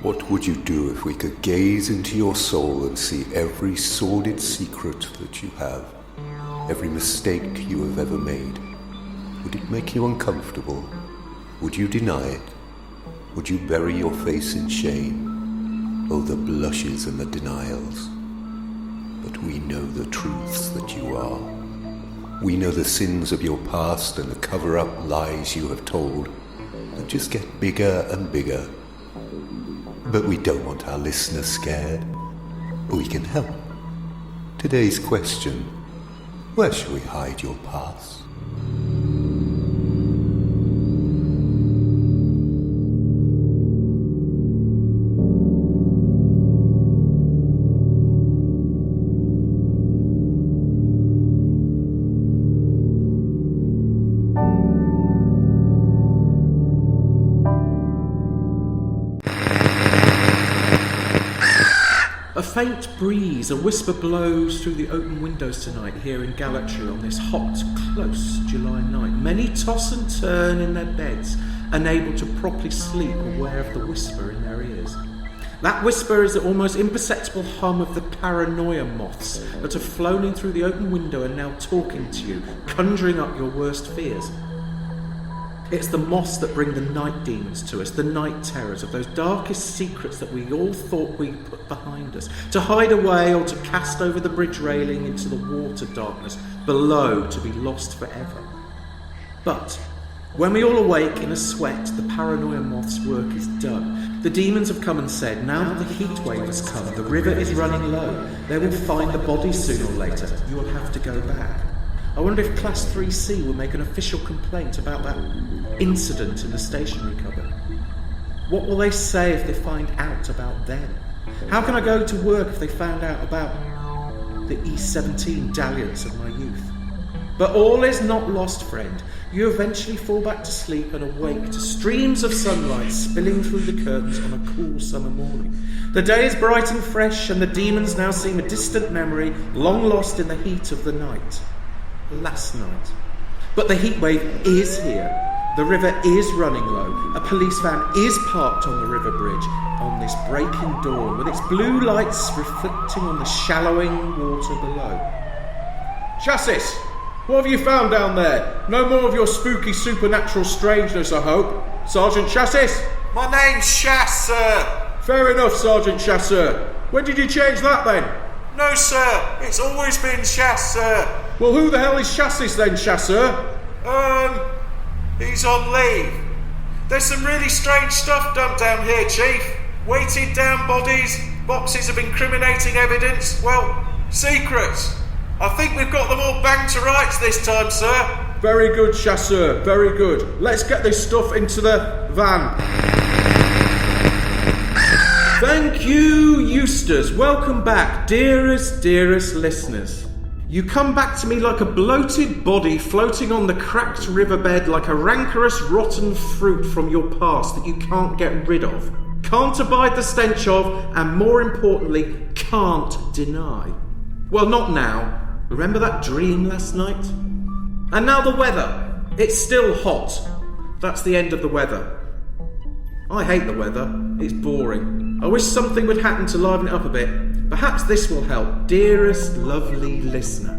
What would you do if we could gaze into your soul and see every sordid secret that you have, every mistake you have ever made? Would it make you uncomfortable? Would you deny it? Would you bury your face in shame? Oh, the blushes and the denials. But we know the truths that you are. We know the sins of your past and the cover-up lies you have told that just get bigger and bigger. But we don't want our listeners scared. We can help. Today's question: where shall we hide your past? A faint breeze, a whisper blows through the open windows tonight here in Galaxy on this hot, close July night. Many toss and turn in their beds, unable to properly sleep, aware of the whisper in their ears. That whisper is the almost imperceptible hum of the paranoia moths that have flown in through the open window and now talking to you, conjuring up your worst fears. It's the moths that bring the night demons to us, the night terrors of those darkest secrets that we all thought we'd put behind us, to hide away or to cast over the bridge railing into the water darkness below, to be lost forever. But when we all awake in a sweat, the paranoia moth's work is done. The demons have come and said, now that the heat wave has come, the river is running low, they will find the bodies sooner or later, you will have to go back. I wonder if Class 3C will make an official complaint about that incident in the stationery cupboard. What will they say if they find out about them? How can I go to work if they found out about the E17 dalliance of my youth? But all is not lost, friend. You eventually fall back to sleep and awake to streams of sunlight spilling through the curtains on a cool summer morning. The day is bright and fresh, and the demons now seem a distant memory, long lost in the heat of the night. Last night. But the heat wave is here. The river is running low. A police van is parked on the river bridge on this breaking dawn, with its blue lights reflecting on the shallowing water below. Chassis! What have you found down there? No more of your spooky supernatural strangeness, I hope. Sergeant Chassis? My name's Chass, sir. Fair enough, Sergeant Chasseur. When did you change that then? No, sir. It's always been Chass, sir. Well, who the hell is Chassis then, Chasseur? He's on leave. There's some really strange stuff dumped down here, Chief. Weighted down bodies, boxes of incriminating evidence, well, secrets. I think we've got them all banged to rights this time, sir. Very good, Chasseur, very good. Let's get this stuff into the van. Thank you, Eustace. Welcome back, dearest listeners. You come back to me like a bloated body floating on the cracked riverbed, like a rancorous, rotten fruit from your past that you can't get rid of, can't abide the stench of, and more importantly, can't deny. Well, not now. Remember that dream last night? And now the weather. It's still hot. That's the end of the weather. I hate the weather. It's boring. I wish something would happen to liven it up a bit. Perhaps this will help, dearest lovely listener.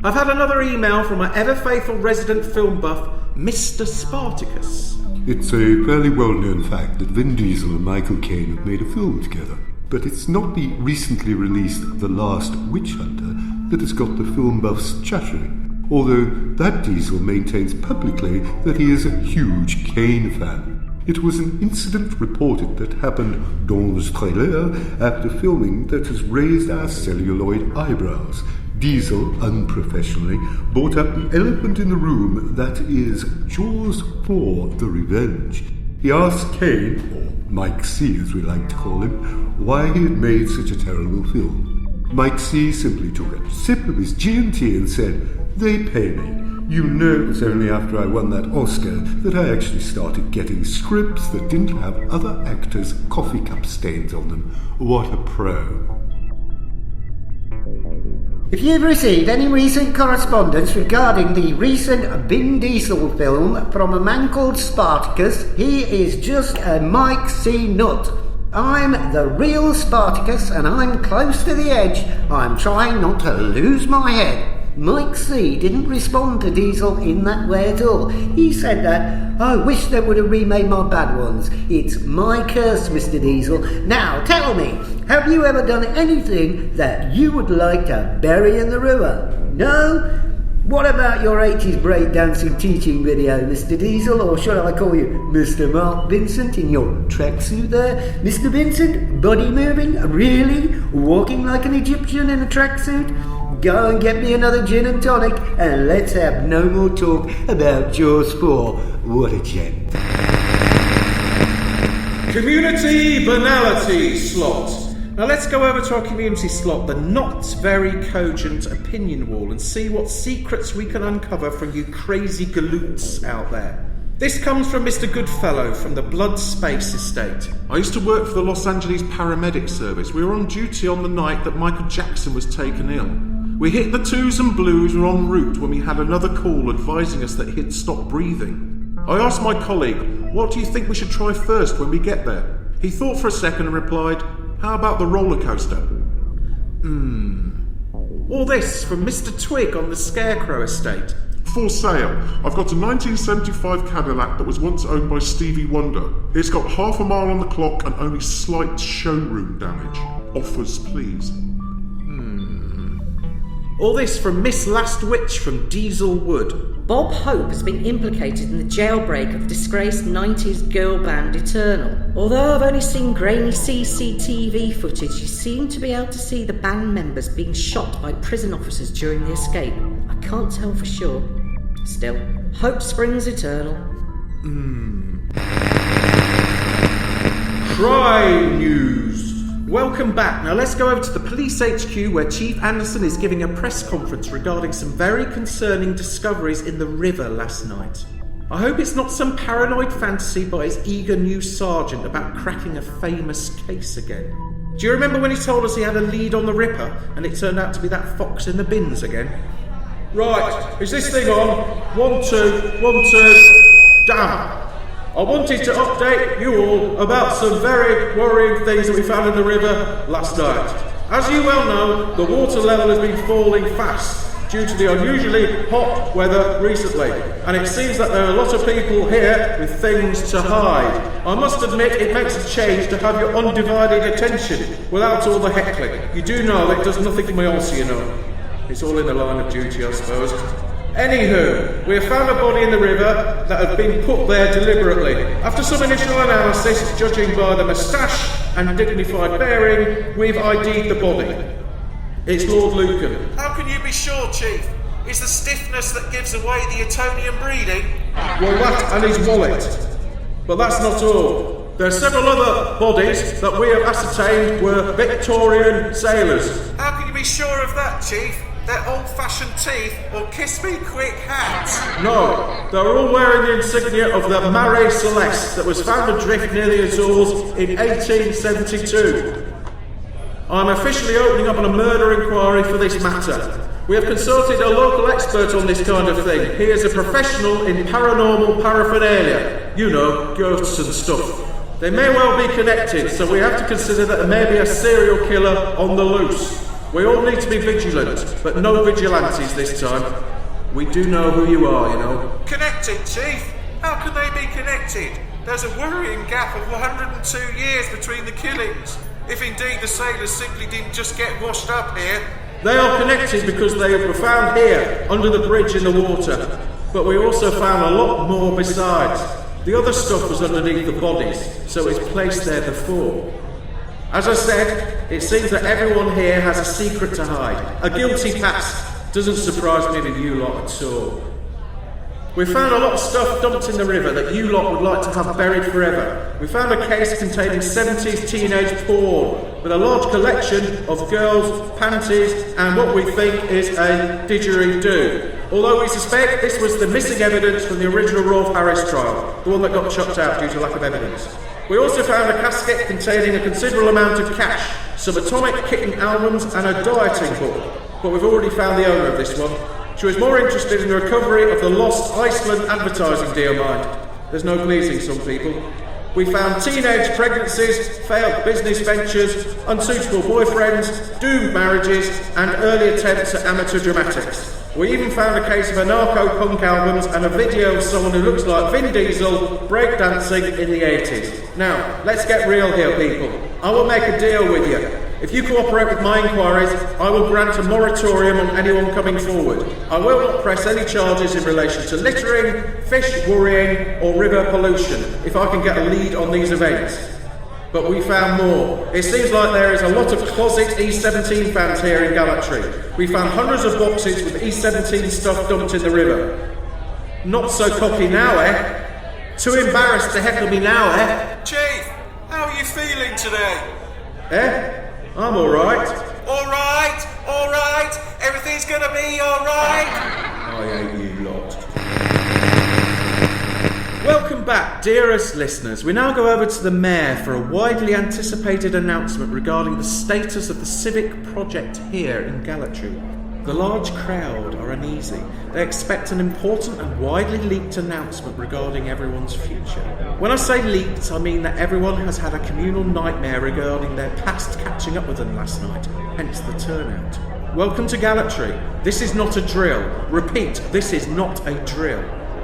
I've had another email from my ever-faithful resident film buff, Mr. Spartacus. It's a fairly well-known fact that Vin Diesel and Michael Caine have made a film together. But it's not the recently released The Last Witch Hunter that has got the film buffs chattering, although that Diesel maintains publicly that he is a huge Caine fan. It was an incident reported that happened dans le trailer after filming that has raised our celluloid eyebrows. Diesel, unprofessionally, brought up the elephant in the room that is Jaws 4 The Revenge. He asked Caine, or Mike C as we like to call him, why he had made such a terrible film. Mike C simply took a sip of his G&T and said, "They pay me. You know it was only after I won that Oscar that I actually started getting scripts that didn't have other actors' coffee cup stains on them. What a pro." If you've received any recent correspondence regarding the recent Vin Diesel film from a man called Spartacus, he is just a Mike C. nut. I'm the real Spartacus and I'm close to the edge. I'm trying not to lose my head. Mike C didn't respond to Diesel in that way at all. He said that, I wish they would have remade my bad ones. It's my curse, Mr. Diesel. Now, tell me, have you ever done anything that you would like to bury in the river? No? What about your 80s breakdancing teaching video, Mr. Diesel? Or should I call you Mr. Mark Vincent in your tracksuit there? Mr. Vincent, body moving? Really? Walking like an Egyptian in a tracksuit? Go and get me another gin and tonic, and let's have no more talk about Jaws 4. What a gem. Community banality slot. Now let's go over to our community slot, the not very cogent opinion wall, and see what secrets we can uncover from you crazy galoots out there. This comes from Mr. Goodfellow from the Blood Space Estate. I used to work for the Los Angeles Paramedic Service. We were on duty on the night that Michael Jackson was taken ill. We hit the twos and blues and were en route when we had another call advising us that he'd stopped breathing. I asked my colleague, what do you think we should try first when we get there? He thought for a second and replied, how about the roller coaster? All this from Mr. Twig on the Scarecrow Estate. For sale. I've got a 1975 Cadillac that was once owned by Stevie Wonder. It's got half a mile on the clock and only slight showroom damage. Offers, please. All this from Miss Last Witch from Diesel Wood. Bob Hope has been implicated in the jailbreak of disgraced 90s girl band Eternal. Although I've only seen grainy CCTV footage, you seem to be able to see the band members being shot by prison officers during the escape. I can't tell for sure. Still, hope springs eternal. Crime news. Welcome back. Now let's go over to the police HQ where Chief Anderson is giving a press conference regarding some very concerning discoveries in the river last night. I hope it's not some paranoid fantasy by his eager new sergeant about cracking a famous case again. Do you remember when he told us he had a lead on the Ripper and it turned out to be that fox in the bins again? Right, is this thing on? 1, 2, 1, 2. Damn. I wanted to update you all about some very worrying things that we found in the river last night. As you well know, the water level has been falling fast due to the unusually hot weather recently, and it seems that there are a lot of people here with things to hide. I must admit it makes a change to have your undivided attention without all the heckling. You do know it does nothing for me also, you know. It's all in the line of duty, I suppose. Anywho, we have found a body in the river that had been put there deliberately. After some initial analysis, judging by the moustache and dignified bearing, we've ID'd the body. It's Lord Lucan. How can you be sure, Chief? Is the stiffness that gives away the Etonian breeding? Well, that and his wallet. But that's not all. There are several other bodies that we have ascertained were Victorian sailors. How can you be sure of that, Chief? Their old-fashioned teeth or kiss-me-quick hats? No, they were all wearing the insignia of the Mare Celeste that was found adrift near the Azores in 1872. I'm officially opening up on a murder inquiry for this matter. We have consulted a local expert on this kind of thing. He is a professional in paranormal paraphernalia. You know, ghosts and stuff. They may well be connected, so we have to consider that there may be a serial killer on the loose. We all need to be vigilant, but no vigilantes this time. We do know who you are, you know. Connected, Chief? How can they be connected? There's a worrying gap of 102 years between the killings. If indeed the sailors simply didn't just get washed up here. They are connected because they were found here, under the bridge in the water. But we also found a lot more besides. The other stuff was underneath the bodies, so it's placed there before. As I said, it seems that everyone here has a secret to hide. A guilty past. Doesn't surprise me with you lot at all. We found a lot of stuff dumped in the river that you lot would like to have buried forever. We found a case containing 70s teenage porn, with a large collection of girls' panties and what we think is a didgeridoo. Although we suspect this was the missing evidence from the original Rolf Harris trial, the one that got chucked out due to lack of evidence. We also found a casket containing a considerable amount of cash, some Atomic Kitten albums and a dieting book. But we've already found the owner of this one. She was more interested in the recovery of the lost Iceland advertising deal, mind. There's no pleasing some people. We found teenage pregnancies, failed business ventures, unsuitable boyfriends, doomed marriages, and early attempts at amateur dramatics. We even found a case of anarcho-punk albums and a video of someone who looks like Vin Diesel breakdancing in the 80s. Now, let's get real here, people. I will make a deal with you. If you cooperate with my inquiries, I will grant a moratorium on anyone coming forward. I will not press any charges in relation to littering, fish worrying, or river pollution, if I can get a lead on these events. But we found more. It seems like there is a lot of closet E17 fans here in Gallatry. We found hundreds of boxes with E17 stuff dumped in the river. Not so cocky now, eh? Too embarrassed to heckle me now, eh? Chief, how are you feeling today? Eh? I'm alright. Alright, everything's gonna be alright. I hate you lot. Welcome back, dearest listeners. We now go over to the Mayor for a widely anticipated announcement regarding the status of the civic project here in Gallatry. The large crowd are uneasy. They expect an important and widely leaked announcement regarding everyone's future. When I say leaked, I mean that everyone has had a communal nightmare regarding their past catching up with them last night, hence the turnout. Welcome to Gallatry. This is not a drill. Repeat, this is not a drill.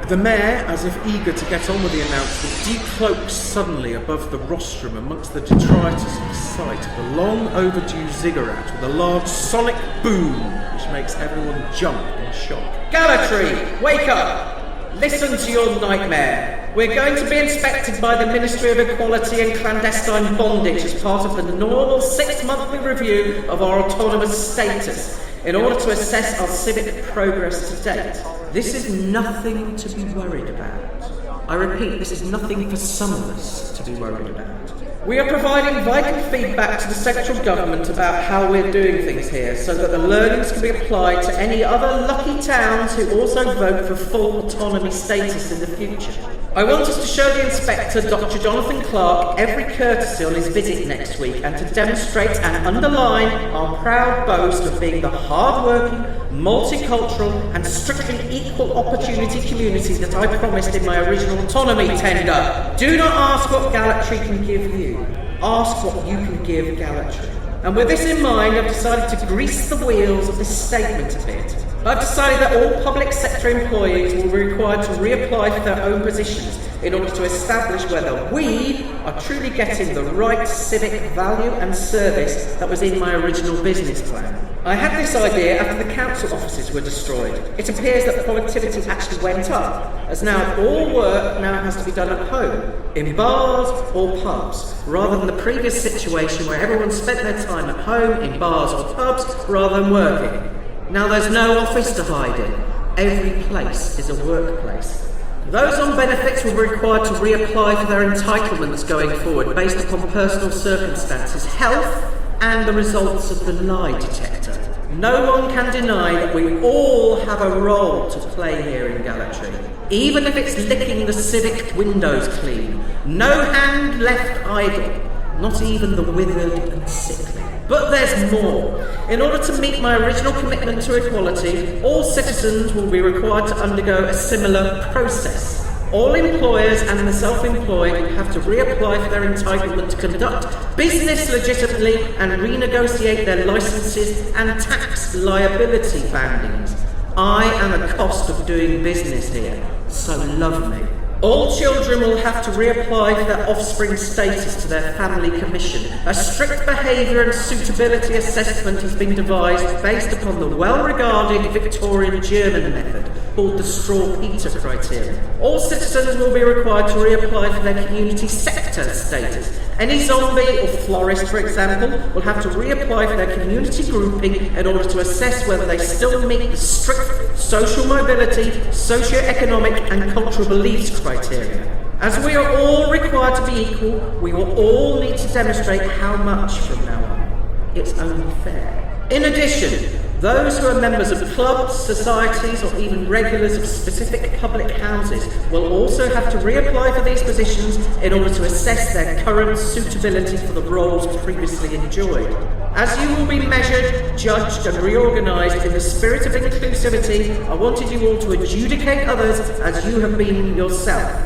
The Mayor, as if eager to get on with the announcement, decloaks suddenly above the rostrum amongst the detritus of the sight of the long overdue ziggurat with a large sonic boom which makes everyone jump in shock. Gallatry, wake up! Listen to your nightmare. We're going to be inspected by the Ministry of Equality and Clandestine Bondage as part of the normal 6-monthly review of our autonomous status in order to assess our civic progress to date. This is nothing to be worried about. I repeat, this is nothing for some of us to be worried about. We are providing vital feedback to the central government about how we're doing things here so that the learnings can be applied to any other lucky towns who also vote for full autonomy status in the future. I want us to show the Inspector, Dr. Jonathan Clark, every courtesy on his visit next week and to demonstrate and underline our proud boast of being the hard-working, multicultural and strictly equal opportunity community that I promised in my original autonomy tender. Do not ask what Gallatry can give you. Ask what you can give Gallatry. And with this in mind, I've decided to grease the wheels of this statement a bit. I've decided that all public sector employees will be required to reapply for their own positions in order to establish whether we are truly getting the right civic value and service that was in my original business plan. I had this idea after the council offices were destroyed. It appears that productivity actually went up, as now all work now has to be done at home, in bars or pubs, rather than the previous situation where everyone spent their time at home, in bars or pubs, rather than working. Now there's no office to hide in. Every place is a workplace. Those on benefits will be required to reapply for their entitlements going forward based upon personal circumstances, health, and the results of the lie detector. No one can deny that we all have a role to play here in Gallatry, even if it's licking the civic windows clean. No hand left idle, not even the withered and sickly. But there's more. In order to meet my original commitment to equality, all citizens will be required to undergo a similar process. All employers and the self-employed have to reapply for their entitlement to conduct business legitimately and renegotiate their licences and tax liability bandings. I am a cost of doing business here, so love me. All children will have to reapply for their offspring status to their family commission. A strict behaviour and suitability assessment has been devised based upon the well-regarded Victorian German method called the Straw Peter criteria. All citizens will be required to reapply for their community sector status. Any zombie or florist, for example, will have to reapply for their community grouping in order to assess whether they still meet the strict social mobility, socio-economic and cultural beliefs criteria. As we are all required to be equal, we will all need to demonstrate how much from now on. It's only fair. In addition, those who are members of clubs, societies, or even regulars of specific public houses will also have to reapply for these positions in order to assess their current suitability for the roles previously enjoyed. As you will be measured, judged, and reorganised in the spirit of inclusivity, I wanted you all to adjudicate others as you have been yourself.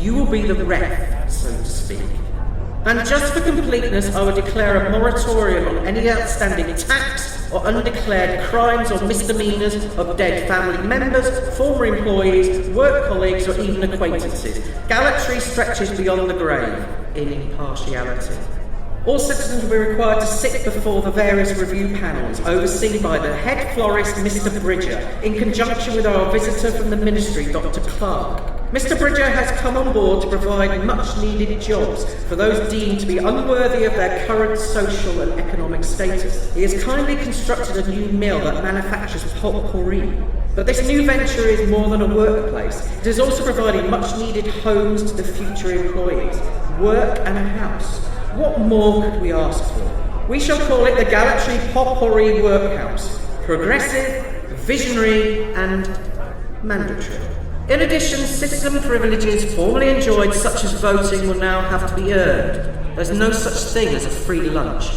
You will be the ref, so to speak. And just for completeness, I would declare a moratorium on any outstanding tax or undeclared crimes or misdemeanours of dead family members, former employees, work colleagues or even acquaintances. Gallatry stretches beyond the grave in impartiality. All citizens will be required to sit before the various review panels, overseen by the head florist, Mr. Bridger, in conjunction with our visitor from the Ministry, Dr. Clark. Mr. Bridger has come on board to provide much-needed jobs for those deemed to be unworthy of their current social and economic status. He has kindly constructed a new mill that manufactures potpourri. But this new venture is more than a workplace. It is also providing much-needed homes to the future employees, work and a house. What more could we ask for? We shall call it the Gallatry Potpourri Workhouse. Progressive, visionary and mandatory. In addition, citizen privileges formerly enjoyed, such as voting, will now have to be earned. There's no such thing as a free lunch.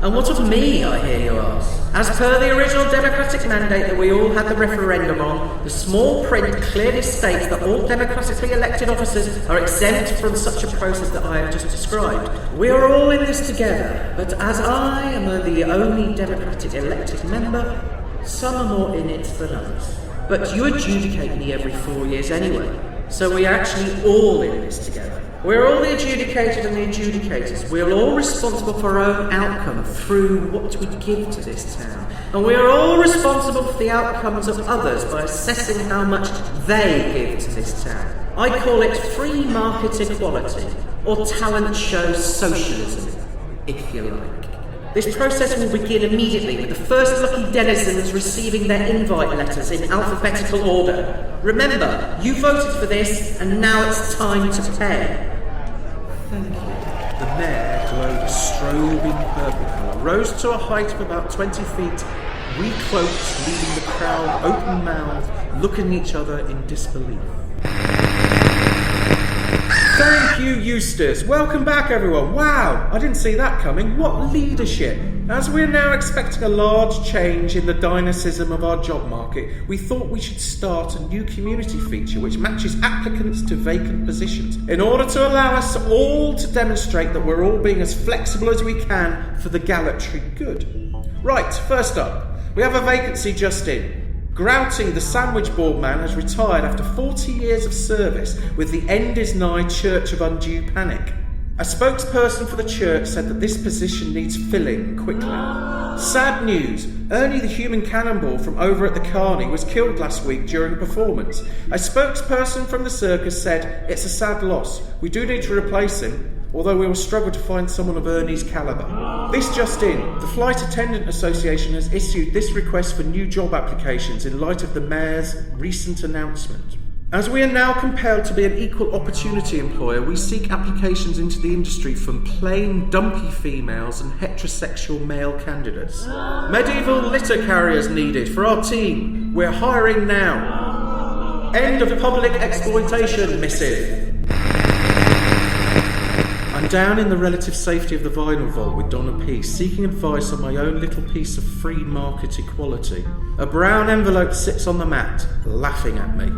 And what of me, I hear you ask? As per the original democratic mandate that we all had the referendum on, the small print clearly states that all democratically elected officers are exempt from such a process that I have just described. We are all in this together, but as I am the only democratic elected member, some are more in it than others. But you adjudicate me every 4 years anyway, so we are actually all in this together. We're all the adjudicated and the adjudicators. We're all responsible for our own outcome through what we give to this town. And we are all responsible for the outcomes of others by assessing how much they give to this town. I call it free market equality, or talent show socialism, if you like. This process will begin immediately with the first lucky denizens receiving their invite letters in alphabetical order. Remember, you voted for this, and now it's time to pay. Thank you. The mare glowed a strobing purple colour, rose to a height of about 20 feet, recloaked, leaving the crowd open-mouthed, looking at each other in disbelief. Thank you, Eustace. Welcome back, everyone. Wow, I didn't see that coming. What leadership. As we're now expecting a large change in the dynamism of our job market, we thought we should start a new community feature which matches applicants to vacant positions in order to allow us all to demonstrate that we're all being as flexible as we can for the Gallatry good. Right, first up, we have a vacancy just in. Grouty, the sandwich board man, has retired after 40 years of service with the End Is Nigh Church of Undue Panic. A spokesperson for the church said that this position needs filling quickly. Sad news, Ernie the human cannonball from over at the Carney was killed last week during a performance. A spokesperson from the circus said, "It's a sad loss. We do need to replace him, although we will struggle to find someone of Ernie's calibre." This just in, the Flight Attendant Association has issued this request for new job applications in light of the Mayor's recent announcement. As we are now compelled to be an equal opportunity employer, we seek applications into the industry from plain dumpy females and heterosexual male candidates. Medieval litter carriers needed for our team. We're hiring now. End of public exploitation missive. I'm down in the relative safety of the vinyl vault with Donna P, seeking advice on my own little piece of free market equality. A brown envelope sits on the mat, laughing at me.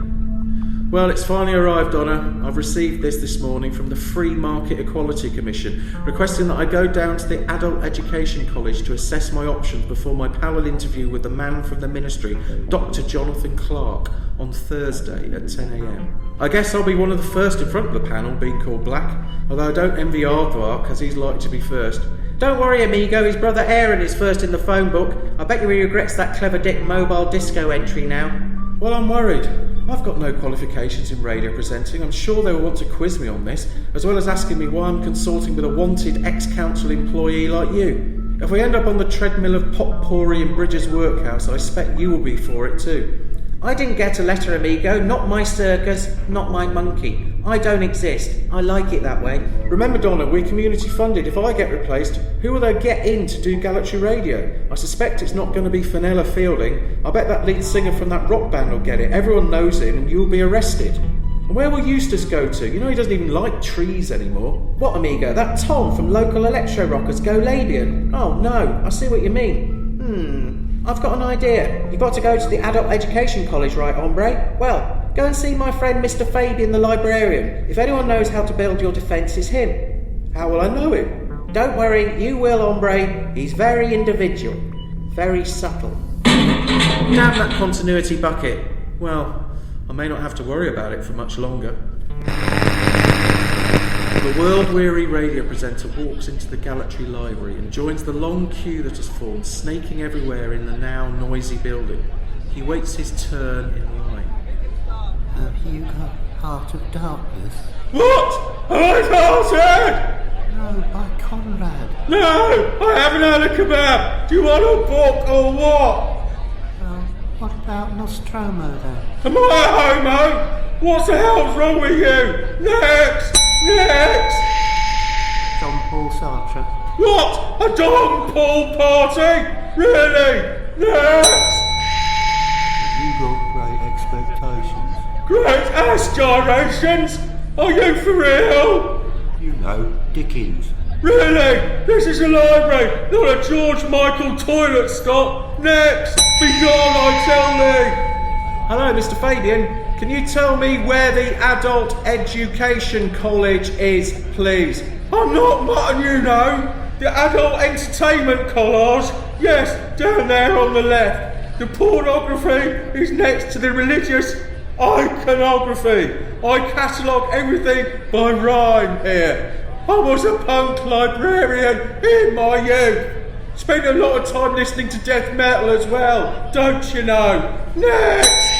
Well, it's finally arrived, Donna. I've received this morning from the Free Market Equality Commission, requesting that I go down to the Adult Education College to assess my options before my panel interview with the man from the Ministry, Dr. Jonathan Clark, on Thursday at 10 a.m. I guess I'll be one of the first in front of the panel being called black, although I don't envy Aardvark as he's likely to be first. Don't worry, amigo, his brother Aaron is first in the phone book. I bet you he regrets that clever dick mobile disco entry now. Well, I'm worried. I've got no qualifications in radio presenting. I'm sure they will want to quiz me on this, as well as asking me why I'm consorting with a wanted ex-council employee like you. If we end up on the treadmill of potpourri in Bridges Workhouse, I expect you will be for it too. I didn't get a letter, amigo. Not my circus, not my monkey. I don't exist. I like it that way. Remember, Donna, we're community funded. If I get replaced, who will they get in to do Gallatry Radio? I suspect it's not going to be Fenella Fielding. I bet that lead singer from that rock band will get it. Everyone knows him and you'll be arrested. And where will Eustace go to? You know he doesn't even like trees anymore. What, amigo? That Tom from local electro rockers Go Labian? Oh no, I see what you mean. I've got an idea. You've got to go to the Adult Education College, right, hombre? Well, go and see my friend Mr. Fabian the librarian. If anyone knows how to build your defence, it's him. How will I know him? Don't worry, you will, hombre. He's very individual. Very subtle. Damn that continuity bucket. Well, I may not have to worry about it for much longer. The world-weary radio presenter walks into the Gallery Library and joins the long queue that has formed, snaking everywhere in the now noisy building. He waits his turn in line. Have you got Heart of Darkness? What? Am I haunted? No, by Conrad. No! I haven't had a kebab! Do you want a book or what? Well, what about Nostromo then? Am I a homo? What the hell's wrong with you? Next! Next! John Paul Sartre. What? A Don Paul party? Really? Next! Have you got great expectations? Great ass gyrations? Are you for real? You know, Dickens. Really? This is a library, not a George Michael toilet stop. Next! Be gone, I tell thee! Hello, Mr. Fabian. Can you tell me where the Adult Education College is, please? I'm not mutton, you know. The Adult Entertainment College? Yes, down there on the left. The pornography is next to the religious iconography. I catalogue everything by rhyme here. I was a punk librarian in my youth. Spent a lot of time listening to death metal as well, don't you know? Next!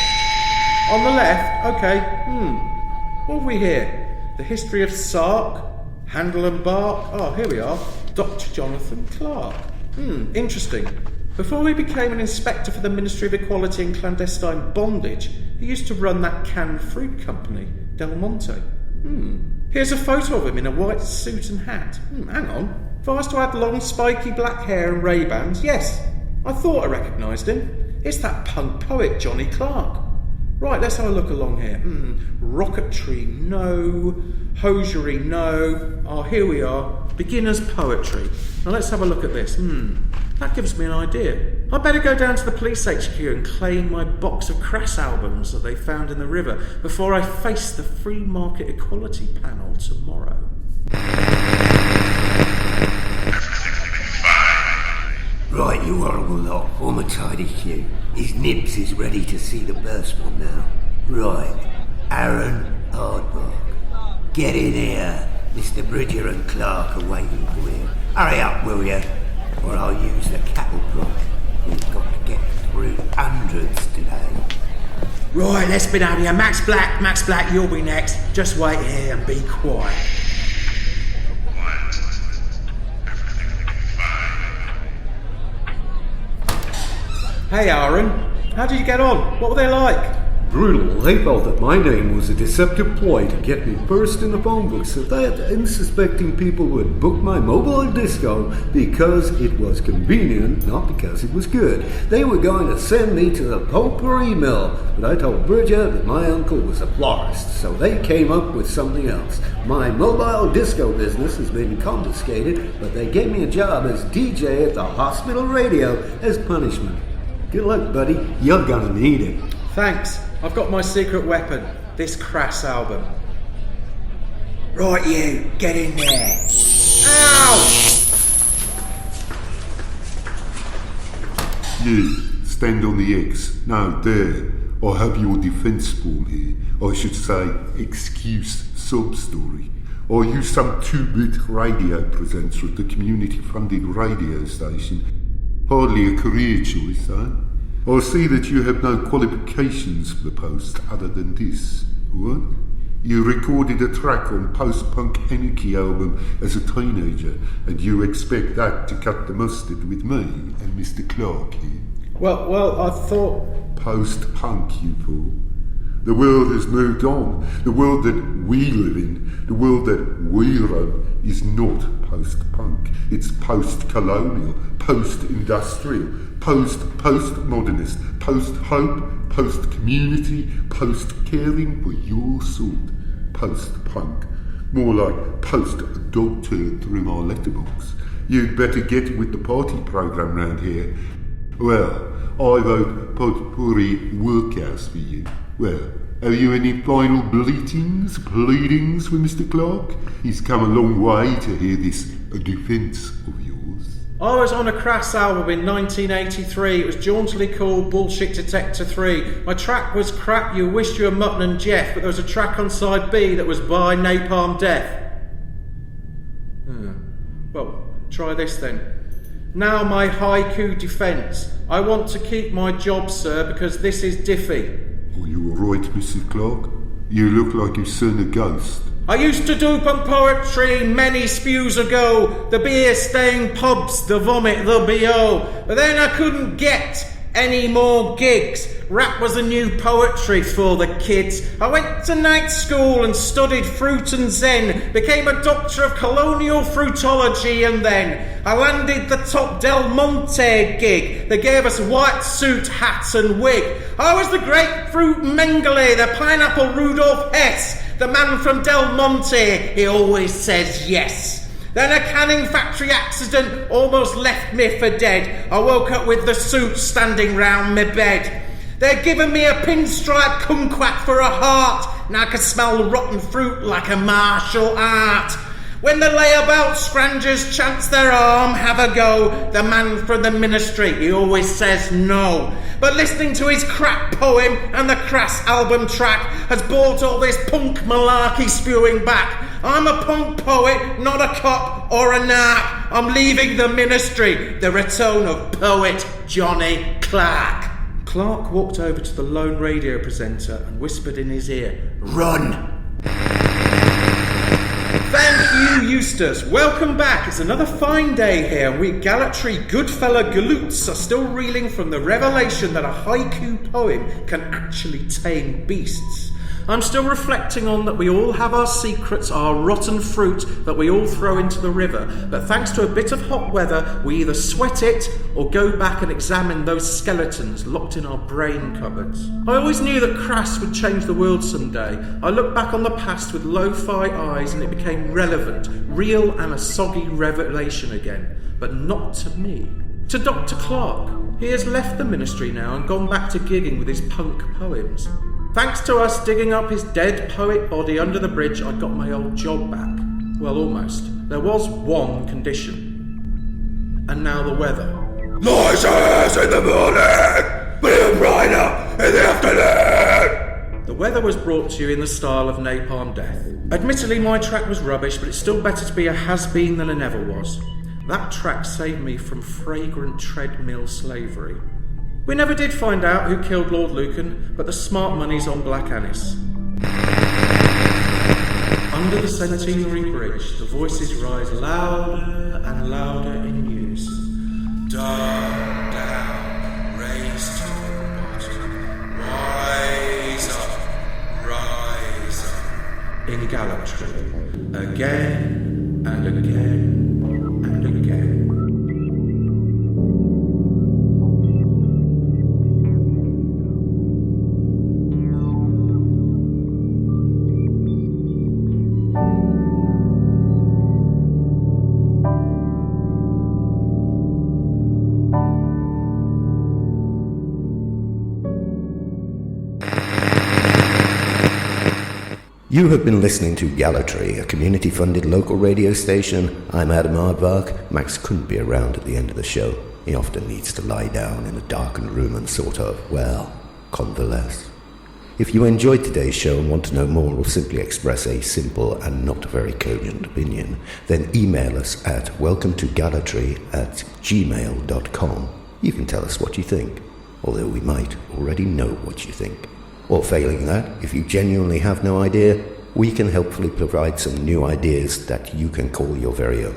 On the left, okay. What have we here? The history of Sark, Handel and Bach. Oh, here we are. Dr. Jonathan Clark. Interesting. Before he became an inspector for the Ministry of Equality and Clandestine Bondage, he used to run that canned fruit company, Del Monte. Here's a photo of him in a white suit and hat. Hang on. If I was to add long spiky black hair and Ray-Bans, yes, I thought I recognised him. It's that punk poet Johnny Clark. Right, let's have a look along here. Rocketry, no. Hosiery, no. Oh, here we are. Beginner's poetry. Now let's have a look at this. That gives me an idea. I better go down to the police HQ and claim my box of Crass albums that they found in the river before I face the free market equality panel tomorrow. Right, you horrible lot. Form a tidy queue. His nibs is ready to see the burst one now. Right, Aaron Hardbark. Get in here. Mr. Bridger and Clark are waiting for you. Hurry up, will you? Or I'll use the cattle prod. We've got to get through hundreds today. Right, let's be out here. Max Black, you'll be next. Just wait here and be quiet. Hey Aaron, how did you get on? What were they like? Brutal. They felt that my name was a deceptive ploy to get me first in the phone book so that unsuspecting people would book my mobile disco because it was convenient, not because it was good. They were going to send me to the potpourri mill, but I told Bridger that my uncle was a florist, so they came up with something else. My mobile disco business has been confiscated, but they gave me a job as DJ at the hospital radio as punishment. Good luck, buddy. You're gonna need it. Thanks. I've got my secret weapon, this Crass album. Right, you, get in there. Ow! You, stand on the X. No, there. I have your defence form here. I should say, excuse sub-story. Are you some 2-bit radio presenter at the community-funded radio station? Hardly a career choice, eh? I see that you have no qualifications for the post other than this. What? You recorded a track on post-punk anarchy album as a teenager, and you expect that to cut the mustard with me and Mr. Clark here? Well, I thought... Post-punk, you fool. The world has moved on. The world that we live in, the world that we run, is not post-punk. It's post-colonial, post-industrial, post-postmodernist, post-hope, post-community, post-caring for your sort. Post-punk. More like post-dog turd through my letterbox. You'd better get with the party programme round here. Well, I vote potpourri workhouse for you. Well, Have you any final pleadings with Mr. Clark? He's come a long way to hear this defence of yours. I was on a Crass album in 1983. It was jauntily called Bullshit Detector 3. My track was Crap You Wished You Were Mutton and Jeff, but there was a track on side B that was by Napalm Death. Well, try this then. Now my haiku defence. I want to keep my job, sir, because this is diffy. Are you alright, Mrs. Clark? You look like you've seen a ghost. I used to do punk poetry many spews ago. The beer-stained pubs, the vomit, the B.O. But then I couldn't get any more gigs. Rap was the new poetry for the kids. I went to night school and studied fruit and zen. Became a doctor of colonial fruitology, and then I landed the top Del Monte gig. They gave us white suit, hats and wig. I was the grapefruit Mengele, the pineapple Rudolph Hess. The man from Del Monte, he always says yes. Then a canning factory accident almost left me for dead. I woke up with the suit standing round my bed. They'd given me a pinstripe kumquat for a heart. Now I can smell rotten fruit like a martial art. When the layabout scroungers chance their arm, have a go. The man from the ministry, he always says no. But listening to his crap poem and the Crass album track has brought all this punk malarkey spewing back. I'm a punk poet, not a cop or a narc. I'm leaving the ministry. The return of poet Johnny Clark. Clark walked over to the lone radio presenter and whispered in his ear, "Run!" Thank you, Eustace. Welcome back. It's another fine day here, and we Gallatry Goodfella galoots are still reeling from the revelation that a haiku poem can actually tame beasts. I'm still reflecting on that we all have our secrets, our rotten fruit that we all throw into the river, but thanks to a bit of hot weather, we either sweat it or go back and examine those skeletons locked in our brain cupboards. I always knew that Crass would change the world someday. I looked back on the past with lo-fi eyes and it became relevant, real and a soggy revelation again, but not to me. To Dr. Clark. He has left the ministry now and gone back to gigging with his punk poems. Thanks to us digging up his dead poet body under the bridge, I got my old job back. Well, almost. There was one condition. And now the weather. Noises in the morning, blue brighter in the afternoon. The weather was brought to you in the style of Napalm Death. Admittedly, my track was rubbish, but it's still better to be a has-been than a never was. That track saved me from fragrant treadmill slavery. We never did find out who killed Lord Lucan, but the smart money's on Black Annis. Under the centenary bridge, the voices rise louder and louder in unison. Down, down, raise to the bottom. Rise up, in Gallatry. Again and again and again. You have been listening to Gallatry, a community-funded local radio station. I'm Adam Aardvark. Max couldn't be around at the end of the show. He often needs to lie down in a darkened room and sort of, well, convalesce. If you enjoyed today's show and want to know more or simply express a simple and not very cogent opinion, then email us at welcometogallatry@gmail.com. You can tell us what you think, although we might already know what you think. Or failing that, if you genuinely have no idea, we can helpfully provide some new ideas that you can call your very own.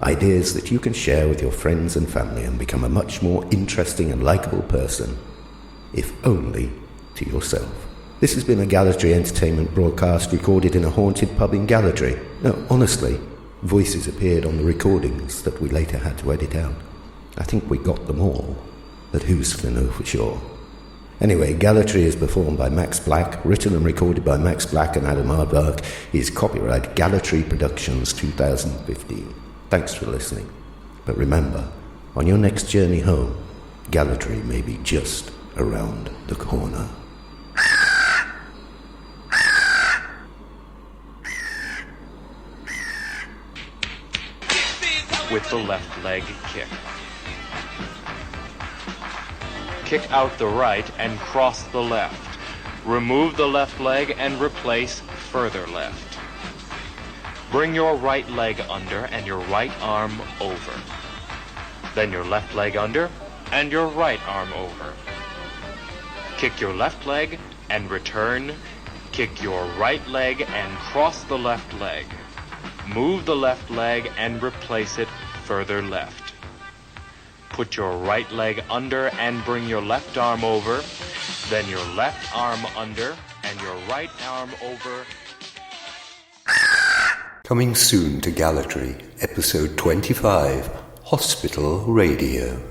Ideas that you can share with your friends and family and become a much more interesting and likeable person, if only to yourself. This has been a Gallatry Entertainment broadcast recorded in a haunted pub in Gallatry. No, honestly, voices appeared on the recordings that we later had to edit out. I think we got them all, but who's to know for sure? Anyway, Gallatry is performed by Max Black, written and recorded by Max Black and Adam Aardvark, is copyright Gallatry Productions 2015. Thanks for listening. But remember, on your next journey home, Gallatry may be just around the corner. with the left leg kick. Kick out the right and cross the left. Remove the left leg and replace further left. Bring your right leg under and your right arm over. Then your left leg under and your right arm over. Kick your left leg and return. Kick your right leg and cross the left leg. Move the left leg and replace it further left. Put your right leg under and bring your left arm over. Then your left arm under and your right arm over. Coming soon to Gallatry, episode 25, Hospital Radio.